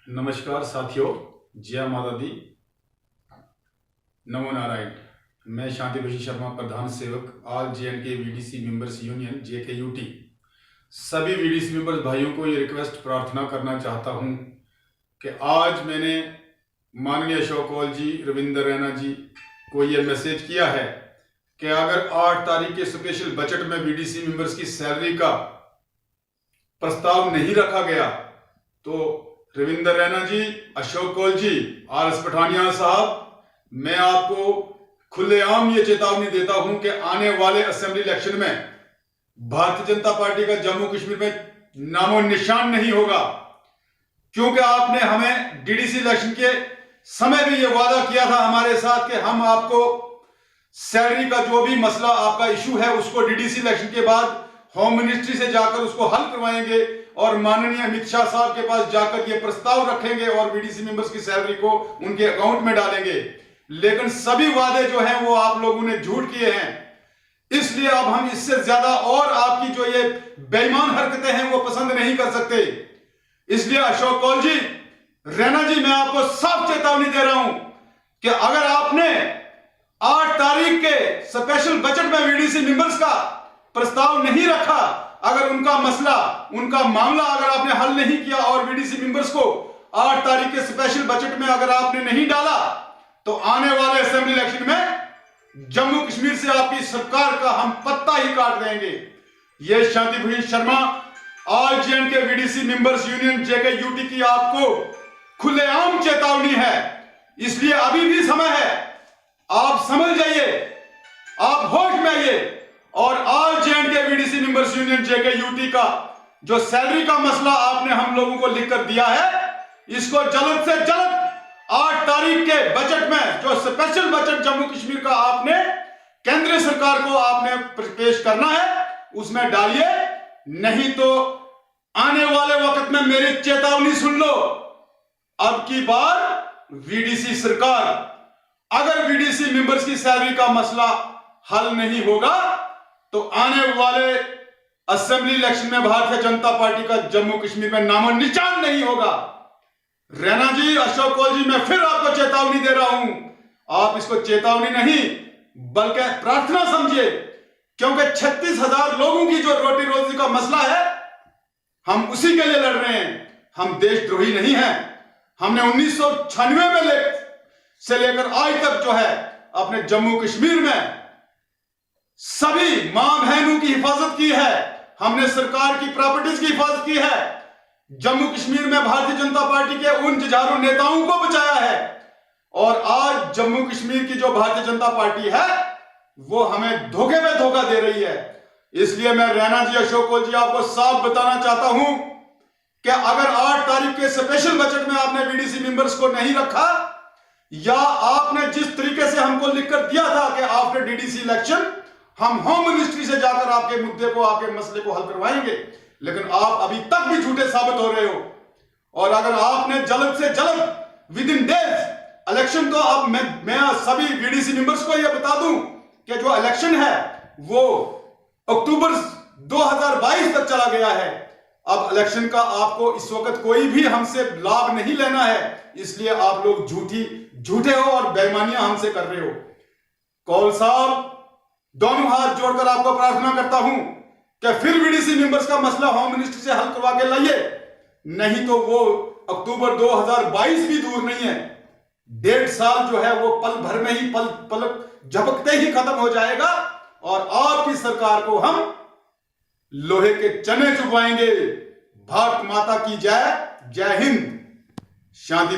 नमस्कार साथियों, जय माता दी, नमो नारायण। मैं शांति भूषण शर्मा, प्रधान सेवक all J&K VDC members union JKUT। सभी VDC मेंबर्स भाइयों को ये रिक्वेस्ट प्रार्थना करना चाहता हूं कि आज मैंने माननीय अशोक कौल जी, रविंदर रैना जी को ये मैसेज किया है कि अगर 8 तारीख के स्पेशल बजट में VDC मेंबर्स की सैलरी का प्रस्ताव नहीं रखा गया तो रविंदर रैना जी, अशोक कौल जी, RS पठानिया साहब, मैं आपको खुलेआम ये चेतावनी देता हूं कि आने वाले असेंबली इलेक्शन में भारतीय जनता पार्टी का जम्मू कश्मीर में नामो निशान नहीं होगा, क्योंकि आपने हमें DDC इलेक्शन के समय भी ये वादा किया था हमारे साथ कि हम आपको सैलरी का जो भी मसला आपका इशू है उसको DDC इलेक्शन के बाद होम मिनिस्ट्री से जाकर उसको हल करवाएंगे और माननीय अमित शाह साहब के पास जाकर ये प्रस्ताव रखेंगे और VDC मेंबर्स की सैलरी को उनके अकाउंट में डालेंगे। लेकिन सभी वादे जो हैं वो आप लोगों ने झूठ किए हैं, इसलिए अब हम इससे ज्यादा और आपकी जो ये बेईमान हरकतें हैं वो पसंद नहीं कर सकते। इसलिए अशोक कौल जी, रैना जी, मैं आपको साफ चेतावनी दे रहा हूं कि अगर आपने 8 तारीख के स्पेशल बजट में VDC मेंबर्स का प्रस्ताव नहीं रखा, अगर उनका मसला, उनका मामला अगर आपने हल नहीं किया और VDC मेंबर्स को 8 तारीख के स्पेशल बजट में अगर आपने नहीं डाला, तो आने वाले असेंबली इलेक्शन में जम्मू कश्मीर से आपकी सरकार का हम पत्ता ही काट देंगे। यह Shanti Bhushan Sharma all J&K VDC members union JKUT की आपको खुलेआम चेतावनी है। इसलिए अभी भी समय है, आप समझ जाइए, आप होश में आइए और all J&K VDC members union JKUT का जो सैलरी का मसला आपने हम लोगों को लिखकर दिया है, इसको जल्द से जल्द 8 तारीख के बजट में जो स्पेशल बजट जम्मू कश्मीर का आपने केंद्र सरकार को आपने पेश करना है उसमें डालिए, नहीं तो आने वाले वक्त में मेरी चेतावनी सुन लो। अब की बार VDC सरकार, अगर VDC मेंबर्स की सैलरी का मसला हल नहीं होगा तो आने वाले असेंबली इलेक्शन में भारतीय जनता पार्टी का जम्मू कश्मीर में नामो निशान नहीं होगा। रैना जी, अशोक कौल जी, मैं फिर आपको चेतावनी दे रहा हूं, आप इसको चेतावनी नहीं बल्कि प्रार्थना समझिए, क्योंकि 36,000 लोगों की जो रोटी रोजी का मसला है हम उसी के लिए लड़ रहे हैं। हम देशद्रोही नहीं हैं। हमने 1996 में से लेकर आज तक जो है अपने जम्मू कश्मीर में सभी मां बहनों की हिफाजत की है, हमने सरकार की प्रॉपर्टीज की हिफाजत की है, जम्मू कश्मीर में भारतीय जनता पार्टी के उन जुझारू नेताओं को बचाया है, और आज जम्मू कश्मीर की जो भारतीय जनता पार्टी है वो हमें धोखे में धोखा दे रही है। इसलिए मैं रैना जी, अशोक कौल जी, आपको साफ बताना चाहता हूं कि अगर 8 तारीख के स्पेशल बजट में आपने VDC मेंबर्स को नहीं रखा, या आपने जिस तरीके से हमको लिखकर दिया था कि आफ्टर DDC इलेक्शन हम होम मिनिस्ट्री से जाकर आपके मुद्दे को, आपके मसले को हल करवाएंगे, लेकिन आप अभी तक भी झूठे साबित हो रहे हो। और अगर आपने जल्द से जल्द विद इन डेज इलेक्शन, तो अब मैं सभी VDC मेंबर्स को यह बता दूं कि जो इलेक्शन है वो अक्टूबर 2022 तक चला गया है। अब इलेक्शन का आपको इस वक्त कोई भी हमसे लाभ नहीं लेना है, इसलिए आप लोग झूठे हो और बेईमानियां हमसे कर रहे हो। कौल साहब, दोनों हाथ जोड़कर आपको प्रार्थना करता हूं कि फिर VDC मेंबर्स का मसला होम मिनिस्ट्री से हल करवा के लाइए, नहीं तो वो अक्टूबर 2022 भी दूर नहीं है। 1.5 साल जो है वो पल भर में ही, पलक झपकते ही खत्म हो जाएगा और आपकी सरकार को हम लोहे के चने चुभवाएंगे। भारत माता की जय। जय हिंद। शांति।